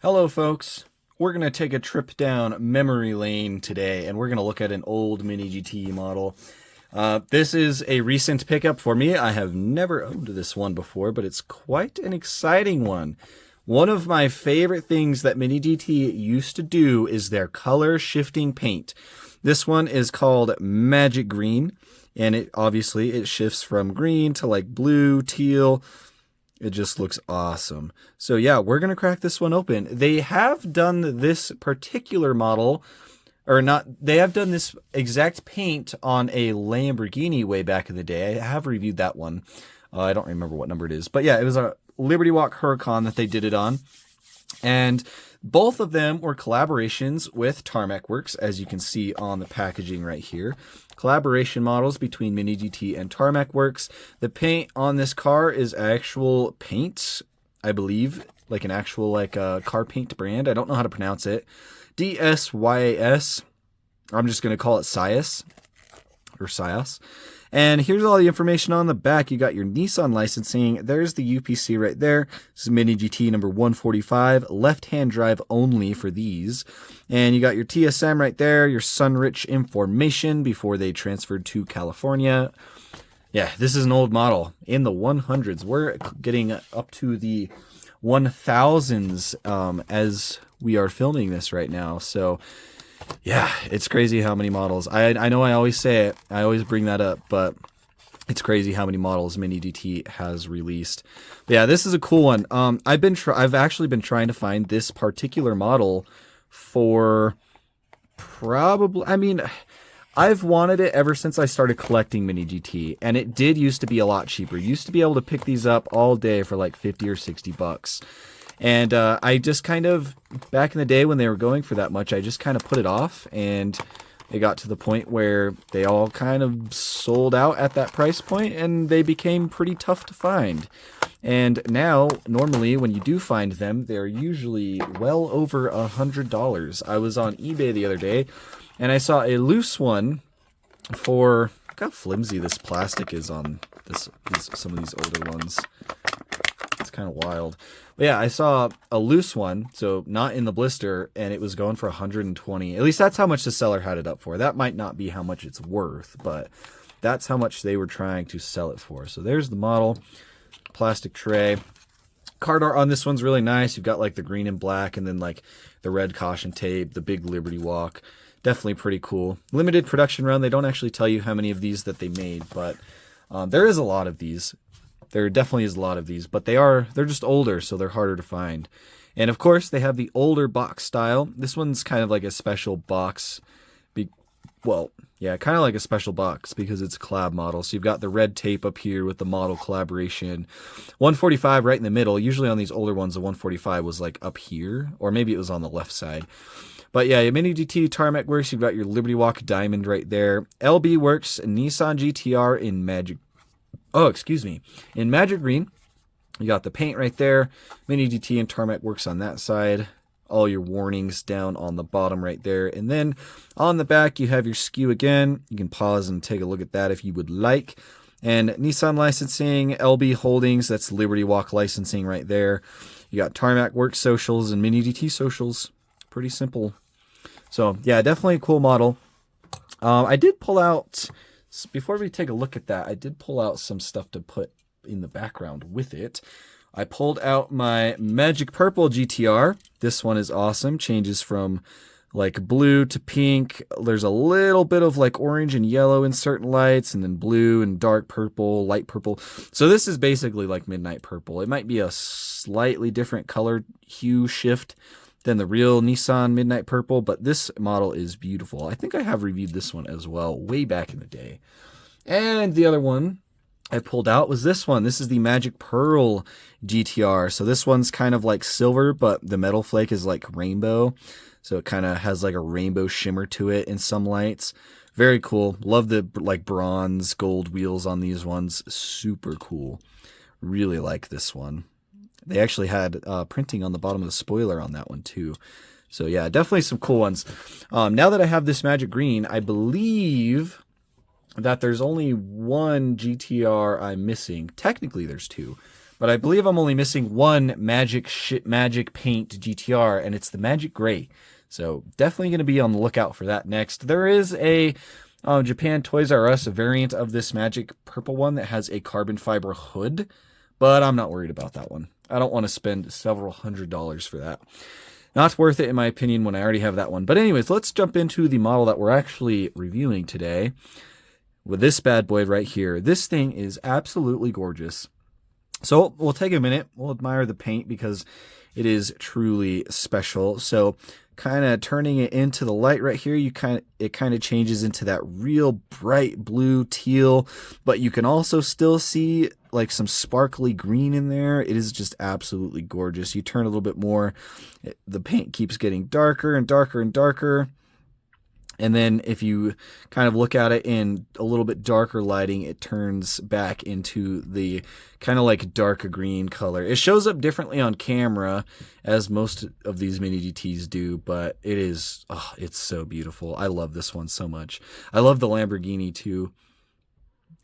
Hello folks, we're going to take a trip down memory lane today and we're going to look at an old Mini GT model. This is a recent pickup for me. I have never owned this one before, but it's quite an exciting one. One of my favorite things that Mini GT used to do is their color shifting paint. This one is called Magic Green, and it obviously shifts from green to like blue, teal. It just looks awesome. So yeah, we're going to crack this one open. They have done this particular model, or not, they have done this exact paint on a Lamborghini way back in the day. I have reviewed that one. I don't remember what number it is. But yeah, it was a Liberty Walk Huracan that they did it on. And both of them were collaborations with Tarmac Works, as you can see on the packaging right here. Collaboration models between Mini GT and Tarmac Works. The paint on this car is actual paint, I believe, like an actual car paint brand. I don't know how to pronounce it. DSYAS. I'm just going to call it Sias or Sias. And here's all the information on the back. You got your Nissan licensing. There's the UPC right there. This is Mini GT number 145. Left-hand drive only for these. And you got your TSM right there, your Sunrich information before they transferred to California. Yeah, this is an old model in the 100s. We're getting up to the 1000s as we are filming this right now. So yeah, it's crazy how many models. I know I always say it. I always bring that up, but it's crazy how many models Mini GT has released. But yeah, this is a cool one. I've actually been trying to find this particular model for probably, I've wanted it ever since I started collecting Mini GT, and it did used to be a lot cheaper. You used to be able to pick these up all day for like 50 or 60 bucks. And I just kind of, back in the day when they were going for that much, I just kind of put it off, and it got to the point where they all kind of sold out at that price point, and they became pretty tough to find. And now, normally, when you do find them, they're usually well over $100. I was on eBay the other day, and I saw a loose one for, look how flimsy this plastic is on some of these older ones. It's kind of wild. But yeah, I saw a loose one, so not in the blister, and it was going for 120. At least that's how much the seller had it up for. That might not be how much it's worth, but that's how much they were trying to sell it for. So there's the model, plastic tray. Card art on this one's really nice. You've got like the green and black, and then like the red caution tape, the big Liberty Walk. Definitely pretty cool. Limited production run. They don't actually tell you how many of these that they made, but there is a lot of these. There definitely is a lot of these, but they're just older, so they're harder to find. And of course, they have the older box style. This one's kind of like a special box. Well, yeah, kind of like a special box because it's a collab model. So you've got the red tape up here with the model collaboration. 145 right in the middle. Usually on these older ones, the 145 was like up here, or maybe it was on the left side. But yeah, Mini GT Tarmac Works, you've got your Liberty Walk Diamond right there. LB Works, Nissan GTR in in Magic Green. You got the paint right there. Mini GT and Tarmac Works on that side. All your warnings down on the bottom right there. And then on the back, you have your SKU again. You can pause and take a look at that if you would like. And Nissan licensing, LB Holdings, that's Liberty Walk licensing right there. You got Tarmac Works socials and Mini GT socials. Pretty simple. So yeah, definitely a cool model. I did pull out, before we take a look at that, I did pull out some stuff to put in the background with it. I pulled out my Magic Purple GTR. This one is awesome. Changes from like blue to pink. There's a little bit of like orange and yellow in certain lights, and then blue and dark purple, light purple. So this is basically like midnight purple. It might be a slightly different color hue shift than the real Nissan Midnight Purple, but this model is beautiful. I think I have reviewed this one as well, way back in the day. And the other one I pulled out was this one. This is the Magic Pearl GTR. So this one's kind of like silver, but the metal flake is like rainbow. So it kind of has like a rainbow shimmer to it in some lights. Very cool. Love the like bronze gold wheels on these ones. Super cool. Really like this one. They actually had printing on the bottom of the spoiler on that one too. So yeah, definitely some cool ones. Now that I have this Magic Green, I believe that there's only one GTR I'm missing. Technically there's two, But I believe I'm only missing one magic paint GTR, and it's the magic gray. So definitely going to be on the lookout for that next. There is a Japan Toys R Us variant of this magic purple one that has a carbon fiber hood, but I'm not worried about that one. I don't want to spend several $100s for that. Not worth it in my opinion when I already have that one. But anyways, let's jump into the model that we're actually reviewing today with this bad boy right here. This thing is absolutely gorgeous. So we'll take a minute. We'll admire the paint because it is truly special. So kind of turning it into the light right here, it kind of changes into that real bright blue teal, but you can also still see like some sparkly green in there. It is just absolutely gorgeous. You turn a little bit more, the paint keeps getting darker and darker and darker. And then if you kind of look at it in a little bit darker lighting, it turns back into the kind of like dark green color. It shows up differently on camera, as most of these mini GTs do, but it's so beautiful. I love this one so much. I love the Lamborghini too.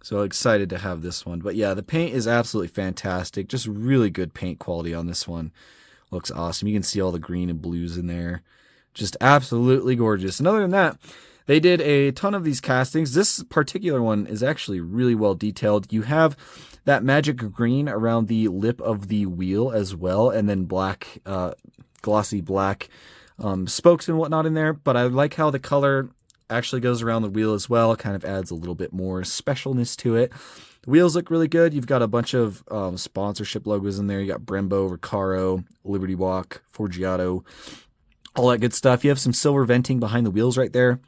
So excited to have this one. But yeah, the paint is absolutely fantastic. Just really good paint quality on this one. Looks awesome. You can see all the green and blues in there. Just absolutely gorgeous. And other than that, they did a ton of these castings. This particular one is actually really well detailed. You have that magic green around the lip of the wheel as well, and then black, glossy black spokes and whatnot in there. But I like how the color actually goes around the wheel as well. It kind of adds a little bit more specialness to it. The wheels look really good. You've got a bunch of sponsorship logos in there. You got Brembo, Recaro, Liberty Walk, Forgiato, all that good stuff. You have some silver venting behind the wheels right there.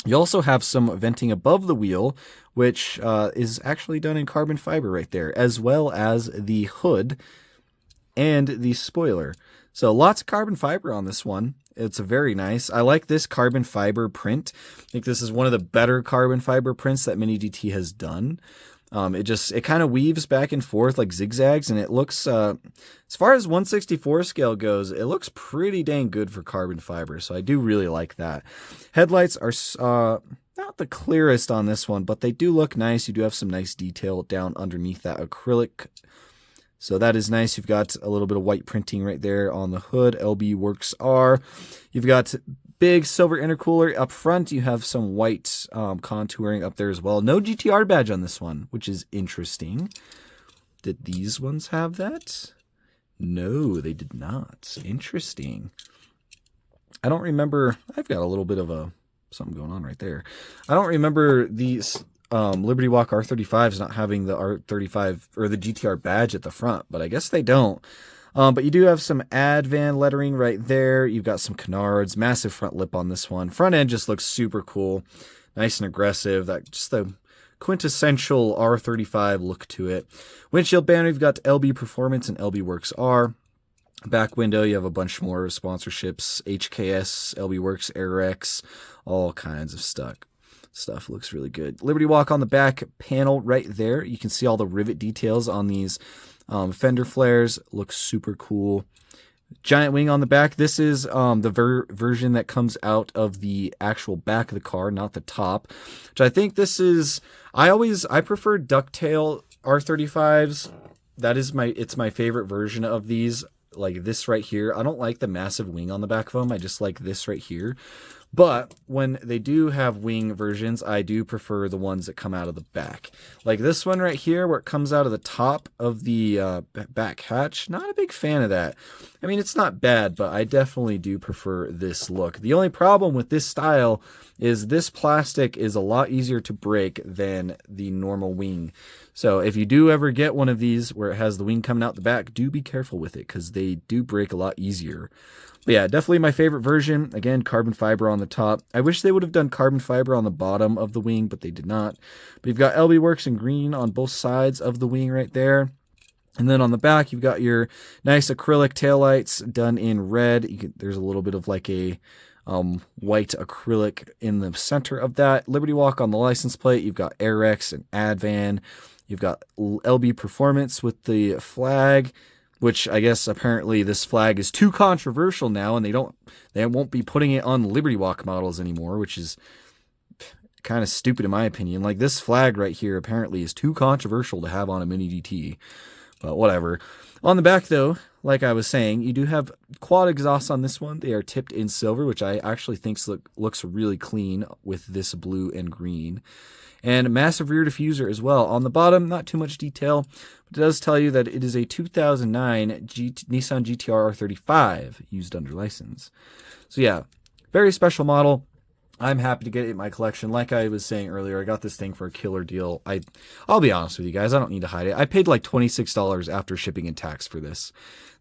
You also have some venting above the wheel, which is actually done in carbon fiber right there, as well as the hood and the spoiler. So lots of carbon fiber on this one. It's very nice. I like this carbon fiber print. I think this is one of the better carbon fiber prints that Mini GT has done. It kind of weaves back and forth like zigzags, and it looks, as far as 1/64 scale goes, it looks pretty dang good for carbon fiber. So I do really like that. Headlights are not the clearest on this one, but they do look nice. You do have some nice detail down underneath that acrylic. So that is nice. You've got a little bit of white printing right there on the hood. LB Works R. You've got big silver intercooler up front. You have some white contouring up there as well. No GTR badge on this one, which is interesting. Did these ones have that? No, they did not. Interesting. I don't remember. I've got a little bit of something going on right there. I don't remember these Liberty Walk R35s not having the R35 or the GTR badge at the front, but I guess they don't. But you do have some Advan lettering right there. You've got some canards, massive front lip on this one. Front end just looks super cool, nice and aggressive. That just the quintessential R35 look to it. Windshield banner, you've got LB Performance and LB Works R. Back window, you have a bunch more sponsorships, HKS, LB Works, AirX, all kinds of stuff looks really good. Liberty Walk on the back panel right there. You can see all the rivet details on these fender flares. Looks super cool. Giant wing on the back. This is the version that comes out of the actual back of the car, not the top, which I think this is, I prefer ducktail R35s. It's my favorite version of these, like this right here. I don't like the massive wing on the back of them. I just like this right here. But when they do have wing versions, I do prefer the ones that come out of the back. Like this one right here, where it comes out of the top of the back hatch. Not a big fan of that. I mean, it's not bad, but I definitely do prefer this look. The only problem with this style is this plastic is a lot easier to break than the normal wing. So if you do ever get one of these where it has the wing coming out the back, do be careful with it because they do break a lot easier. But yeah, definitely my favorite version. Again, carbon fiber on the top. I wish they would have done carbon fiber on the bottom of the wing, but they did not. But you've got LB Works in green on both sides of the wing right there. And then on the back, you've got your nice acrylic taillights done in red. There's a little bit of like a white acrylic in the center of that. Liberty Walk on the license plate. You've got AirX and Advan. You've got LB Performance with the flag, which I guess apparently this flag is too controversial now, and they won't be putting it on Liberty Walk models anymore, which is kind of stupid in my opinion. Like this flag right here apparently is too controversial to have on a Mini GT. But whatever. On the back, though, like I was saying, you do have quad exhausts on this one. They are tipped in silver, which I actually think looks really clean with this blue and green. And a massive rear diffuser as well. On the bottom, not too much detail, but it does tell you that it is a 2009 Nissan GTR R35 used under license. So yeah, very special model. I'm happy to get it in my collection. Like I was saying earlier, I got this thing for a killer deal. I'll be honest with you guys, I don't need to hide it. I paid like $26 after shipping and tax for this.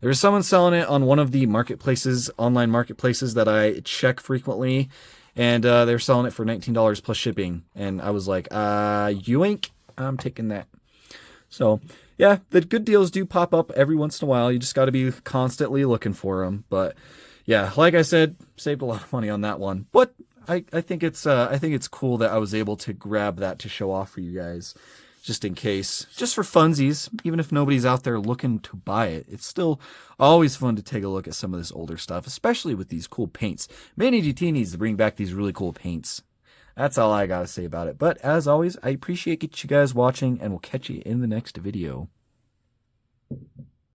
There's someone selling it on one of the marketplaces, online marketplaces that I check frequently, and they're selling it for $19 plus shipping. And I was like, yoink, I'm taking that. So yeah, the good deals do pop up every once in a while. You just got to be constantly looking for them. But yeah, like I said, saved a lot of money on that one. But I think it's cool that I was able to grab that to show off for you guys, just in case, just for funsies. Even if nobody's out there looking to buy it, it's still always fun to take a look at some of this older stuff, especially with these cool paints. Mini GT needs to bring back these really cool paints. That's all I gotta say about it. But as always, I appreciate you guys watching, and we'll catch you in the next video.